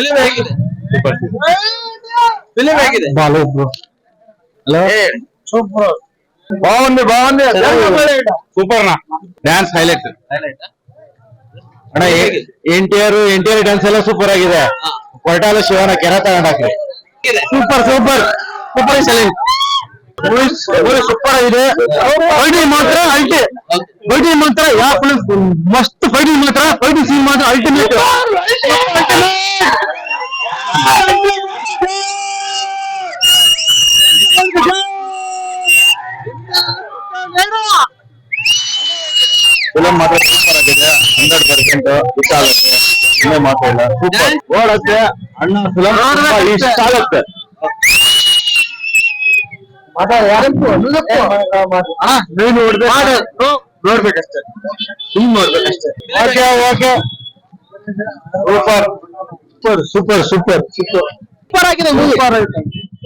Film ಹೇಗಿದೆ? Film ಹೇಗಿದೆ? Hello, super ಬಾగుಂది super ನ ಡ್ಯಾನ್ಸ್ ಹೈಲೈಟ್ ಅಣ್ಣ. ಎನ್ಟಿಆರ್ ಡ್ಯಾನ್ಸ್ ಎಲ್ಲ ಸೂಪರ್ ಆಗಿದೆ. ಕೊರಟಾಲ ಶಿವನ ಕೆರ ತಗೊಂಡಾಕ್ರಿ. ಸೂಪರ್ ಸೂಪರ್ ಸೂಪರ್ ಸೂಪರ್ ಆಗಿದೆ. ಫೈಟಿಂಗ್ ಮಾತ್ರ ಫೈಟಿಂಗ್ ಮಾತ್ರ ಯಾವ ಮಸ್ತ್ ಫೈಟಿಂಗ್ ಮಾತ್ರ ಫೈಟಿಂಗ್ ಸೀನ್ ಮಾತ್ರ ಅಲ್ಟಿಮೇಟ್. ಫಿಲಂ ಮಾತ್ರ ಸೂಪರ್ ಆಗಿದೆ. 100% ಇಷ್ಟ ಆಗುತ್ತೆ. ಇನ್ನೇ ಮಾತಾಡಿಲ್ಲ. ಸೂಪರ್ ಓಡತ್ತೆ ಅಣ್ಣ. ಫಿಲಂ ಇಷ್ಟ ಆಗುತ್ತೆ. ನೋಡ್ಬೇಕಷ್ಟೇ, ಹಿಂಗ್ ನೋಡ್ಬೇಕಷ್ಟೇ. Okay okay super super super super super ಆಗಿದೆ. Super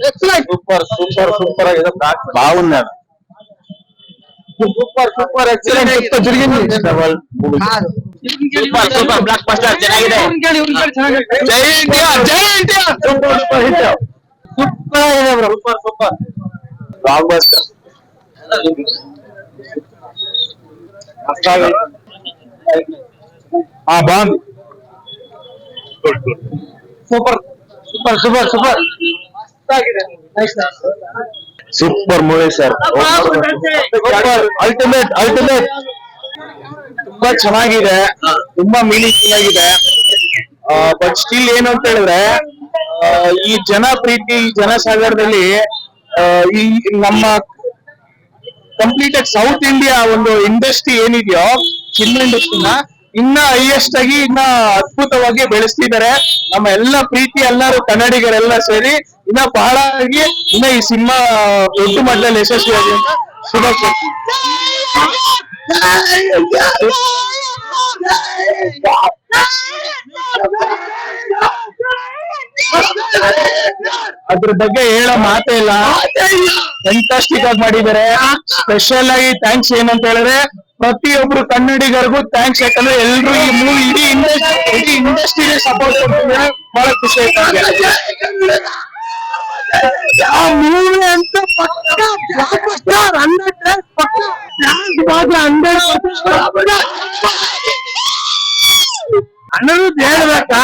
excellent. Super super super ಆಗಿದೆ. ಬಾಗುಂದ super super excellent. Double super super blockbuster ಚೆನ್ನಾಗಿದೆ. ಜೈ ಇಂಡಿಯಾ ಜೈ India. Super super hit super ಆಗಿದೆ bro. Super super blockbuster. ಬಾಂದ್ super super super super super movie sir. Ultimate ultimate. ತುಂಬಾ ಚೆನ್ನಾಗಿದೆ, ತುಂಬಾ ಮೀನಿಂಗ್ಫುಲ್ ಆಗಿದೆ. ಬಟ್ ಸ್ಟಿಲ್ ಏನು ಅಂತ ಹೇಳಿದ್ರೆ, ಈ ಜನ ಪ್ರೀತಿ, ಈ ಜನಸಾಗರದಲ್ಲಿ ಈ ನಮ್ಮ ಕಂಪ್ಲೀಟ್ ಸೌತ್ ಇಂಡಿಯಾ ಒಂದು ಇಂಡಸ್ಟ್ರಿ ಏನಿದೆಯೋ, ಸಿನಿಮಾ ಇಂಡಸ್ಟ್ರಿನ ಇನ್ನ ಹೈಯೆಸ್ಟ್ ಆಗಿ ಇನ್ನ ಅದ್ಭುತವಾಗಿ ಬೆಳೆಸ್ತಿದ್ದಾರೆ. ನಮ್ಮ ಎಲ್ಲ ಪ್ರೀತಿ ಎಲ್ಲರೂ ಕನ್ನಡಿಗರೆಲ್ಲ ಸೇರಿ ಇನ್ನ ಬಹಳ ಆಗಿ ಇನ್ನ ಈ ಸಿನಿಮಾ ದೊಡ್ಡ ಮಟ್ಟದಲ್ಲಿ ಯಶಸ್ವಿಯಾಗಿ ಅಂತ ಶುಭಾಶಯ. ಅದ್ರ ಬಗ್ಗೆ ಹೇಳೋ ಮಾತೇ ಇಲ್ಲ. ಫ್ಯಾಂಟಾಸ್ಟಿಕ್ ಆಗಿ ಮಾಡಿದ್ದಾರೆ. ಸ್ಪೆಷಲ್ ಆಗಿ ಥ್ಯಾಂಕ್ಸ್ ಏನಂತ ಹೇಳಿದ್ರೆ ಪ್ರತಿಯೊಬ್ರು ಕನ್ನಡಿಗರಿಗೂ ಥ್ಯಾಂಕ್ಸ್. ಯಾಕಂದ್ರೆ ಎಲ್ರು ಈ ಮೂವಿ ಇಡೀ ಇಂಡಸ್ಟ್ರಿಗೆ ಸಪೋರ್ಟ್ ಕೊಡ್ತಿದ್ದಾರೆ. ಬಹಳ ಖುಷಿ ಆಯ್ತು. ಆ ಮೂವಿ ಅಂತ ಪಕ್ಕ ಅನ್ನೋದು ಹೇಳ್ಬೇಕಾ?